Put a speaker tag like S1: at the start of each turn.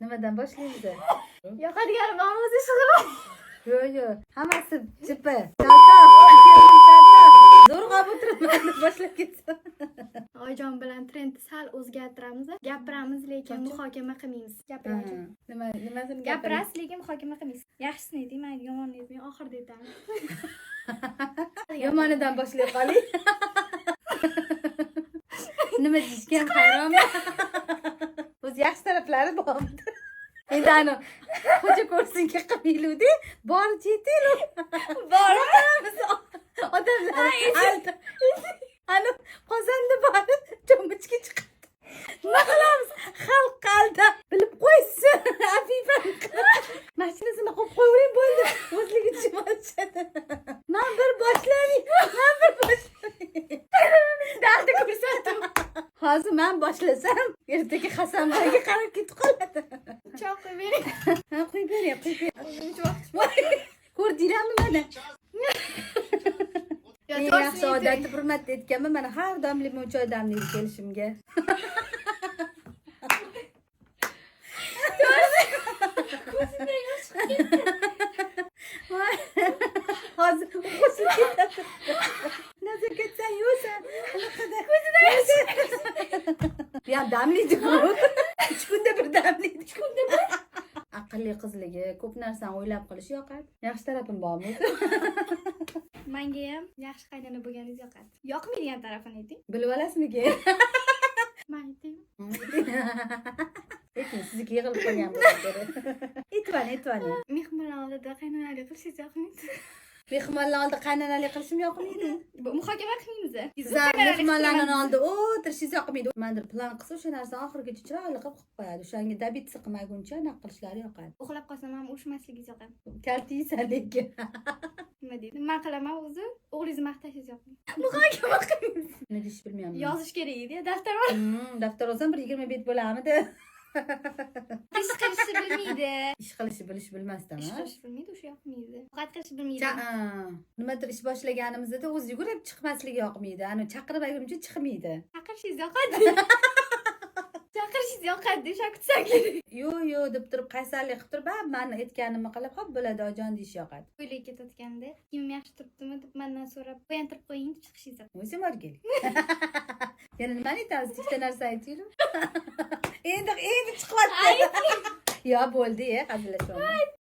S1: Nimadan boshlaymiz?
S2: Yoqadiganim bormi o'zi shug'ullan?
S1: Yo'q. Hammasi chipi. Chaltoq. Zo'rg'a o'tiribman boshlab ketsa.
S2: Oyijon bilan trendni sal o'zgartiramiz. Gapiramiz, lekin muhokama qilmaymiz. Gapiramiz.
S1: Nimasini
S2: Gapirasiz, lekin muhokama qilmaysiz. Yaxshisini ayting, mayli, yomonini aytmang, oxirida aytamiz.
S1: Yomonidan boshlay qoling. Nima deyishga ham hayronman. O'z yaxshi taraflari bormi? Endi ana xo'ja ko'rsinki qilmaylik-da, bor chetil.
S2: Bor.
S1: Odamlar ana qozonda bor, cho'michga chiqadi. Nima qilamiz? Xalq qalda bilib qo'ysin. Afifa. Mashinasini qo'yib qo'yavering bo'ldi. O'zligi tushib olishadi. Men bir boshlayman.
S2: Dardi ko'rsatdim.
S1: Hozir men boshlasam, ertaga Hasanboyga qarab ketib qoladi.
S2: Choq qo'yib bering.
S1: Ha, qo'yib bering. Ko'rdinglarmi mana? Yaxshi odatni hurmat etganman. Mana har doim limon choy damlaydi kelishimga.
S2: Ko'zimdan yosh chiqib ketdi.
S1: Hozir qo'shilib ketadi. Nazakatsan yo'san.
S2: Ko'zidan yosh chiqib.
S1: Ya damlaydi-ku. 3 kunda bir damlaydi. 3 kunda bir. Aqlli qizligi, ko'p narsani o'ylab qilish yoqadi. Yaxshi tarafim bormi?
S2: Menga ham yaxshi qaydana bo'lganingiz yoqadi. Yoqmaydigan tarafini ayting.
S1: Bilib olasizmi-ki?
S2: Men ayting.
S1: Lekin sizga yig'ilib qolgan bo'lsa kerak. Aytmang.
S2: Mehmonlar oldida qaynonalik qilishingiz yoqmaydi.
S1: Mehmonlar oldida qaynonalik qilishim yoqmaydi.
S2: Bu muhokama qilmaymiz.
S1: Sizlar mehmonlarning oldida o'tirishingiz yoqmaydi. Mandir plan qilsa o'sha narsani oxirigacha chiroyli qilib qo'yadi. O'shanga dabitsi qilmaguncha anaqa qilishlari yoqadi.
S2: Uxlab qolsam ham urishmasligingiz yoqadi.
S1: Kaltiysan lekin.
S2: Nima deydi? Men qilaman o'zi, o'g'lingizni maqtashingiz yoqmaydi.
S1: Muhokama qilmaymiz. Nima deyish bilmayman.
S2: Yozish kerak edi, daftar bor.
S1: Daftar olsam bir 20 bet bo'lamidi.
S2: Ish qilishni bilmaydi.
S1: Ish qilishni bilish bilmasdan.
S2: Ish qilishni bilmaydi, o'sha yoqmaydi. Ovqat qilishni bilmaydi.
S1: Nimadir ish boshlaganimizda o'zi yugurib chiqmasligi yoqmaydi. Ani chaqirib aytguncha chiqmaydi.
S2: Chaqirishingiz yoqadi. Chaqirishingiz yoqadi, o'sha kutsam kerak.
S1: Yo'q deb turib qaysarlik qilib turib, "Men aytganimni qilib, xo'p bo'ladi, ojon" deyish yoqadi.
S2: To'ylarga ketayotganda, kiyim yaxshi turibdimi deb mendan so'rab, "Bo'yantirib qo'ying" deb chiqishingiz yoqadi.
S1: O'zim o'rgaylik. Yana nimani aytasiz? Ikkita narsa aytinglar. Endi chiqyapti. Yo bo'ldi, hazillashyapman.